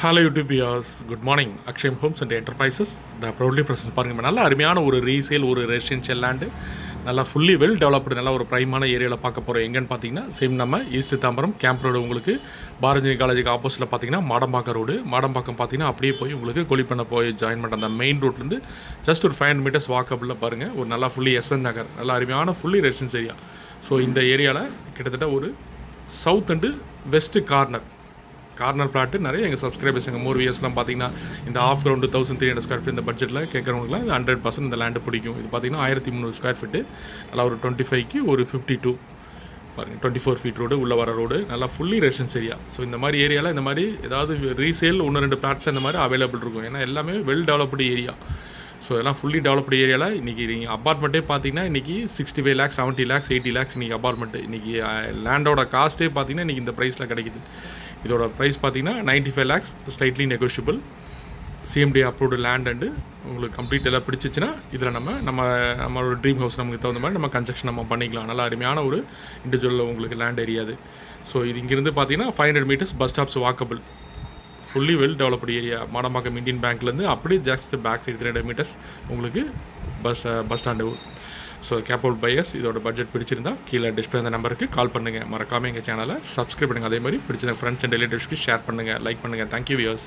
Hello YouTube viewers, good morning. Akshayam homes and enterprises the proudly present பாருங்கள். நல்ல அருமையான ஒரு ரீசேல், ஒரு ரெசிடென்ஷியல் லேண்டு, நல்லா ஃபுல்லி வெல் டெவலப்டு, நல்ல ஒரு ப்ரைமான ஏரியாவில் பார்க்க போகிறோம். எங்கன்னு பார்த்தீங்கன்னா சேம் நம்ம ஈஸ்ட் தாம்பரம் கேம்ப் ரோடு, உங்களுக்கு பாரதினி காலேஜுக்கு ஆப்போசிட்டில் பார்த்தீங்கன்னா மாடம்பாக்கம் ரோடு. மாடம்பாக்கம் பார்த்தீங்கன்னா அப்படியே போய் உங்களுக்கு கொலிப்பண்ண போய் ஜாயின் பண்ணுற அந்த மெயின் ரோட்லேருந்து ஜஸ்ட் ஒரு 500 மீட்டர்ஸ் வாக்கபிளில் பாருங்கள். ஒரு நல்லா ஃபுல்லி யஸ்வந்த் நகர், நல்லா அருமையான ஃபுல்லி ரெசிடென்ஸ் ஏரியா. ஸோ இந்த ஏரியாவில் கிட்டத்தட்ட ஒரு south and west corner plot நிறைய எங்கள் சப்ஸ்கிரைபர்ஸ், எங்கள் மோர் வியர்ஸ்லாம் பார்த்தீங்கன்னா இந்த ஆஃப் கிரவுண்டு 1300 ஸ்கொயர் ஃபீட் இந்த பட்ஜெட்டில் கேட்குறவங்களுக்குலாம் இது 100% இந்த லேண்டு பிடிக்கும். இது பார்த்தீங்கன்னா 1300 ஸ்கொயர் ஃபீட்டு, நல்லா ஒரு 25க்கு ஒரு 52 பாருங்கள், 24 ஃபீட் ரோடு, உள்ள வர ரோடு, நல்லா ஃபுல்லி ரெசிடென்ஸ் ஏரியா. ஸோ இந்த மாதிரி ஏரியாவில் இந்த மாதிரி ஏதாவது ரீசேல் 1-2 பிளாட்ஸ் இந்த மாதிரி அவைலபிள் இருக்கும். ஏன்னா எல்லாமே வெல் டெவலப்டு ஏரியா. ஸோ எல்லாம் ஃபுல்லி டெவலப்டு ஏரியாவில் இன்றைக்கி நீங்கள் அப்பார்ட்மெண்ட்டே பார்த்தீங்கன்னா இன்றைக்கி 65 lakhs, 70 lakhs, 80 lakhs இன்றைக்கி அப்பார்ட்மெண்ட்டு. இன்றைக்கி லேண்டோட காஸ்ட்டே பார்த்தீங்கன்னா இன்றைக்கி இந்த ப்ரைஸில் கிடைக்குது. இதோட ப்ரைஸ் பார்த்தீங்கன்னா 95 lakhs, slightly negotiable, CMD approved land. And உங்களுக்கு கம்ப்ளீட் எல்லாம் பிடிச்சிச்சின்னா இதில் நம்மளோட ட்ரீம் ஹவுஸ் நமக்கு தகுந்த மாதிரி நம்ம கன்ஸ்ட்ரக்ஷன் நம்ம பண்ணிக்கலாம். நல்லா அருமையான ஒரு இண்டிவிஜுவல் உங்களுக்கு லேண்ட் ஏரியாது. ஸோ இது இங்கேருந்து பார்த்தீங்கன்னா 500 metres bus stops walkable, fully well developed area. Madambakkam Indian பேங்க்லேருந்து அப்படியே ஜஸ்ட் பேக் சைடு 300 மீட்டர்ஸ் உங்களுக்கு bus stand. So capable buyers இதோட பட்ஜெட் பிடிச்சிருந்தா கீழே டிஸ்பிளே அந்த நம்பருக்கு கால் பண்ணுங்கள். மறக்காமல் எங்கள் சேனலை சப்ஸ்கிரைப் பண்ணுங்கள். அதே மாதிரி பிடிச்ச ஃப்ரெண்ட்ஸ் அண்ட் ரிலேட்டிவ்ஸ்க்கு ஷேர் பண்ணுங்கள், லைக் பண்ணுங்கள். Thank you wears.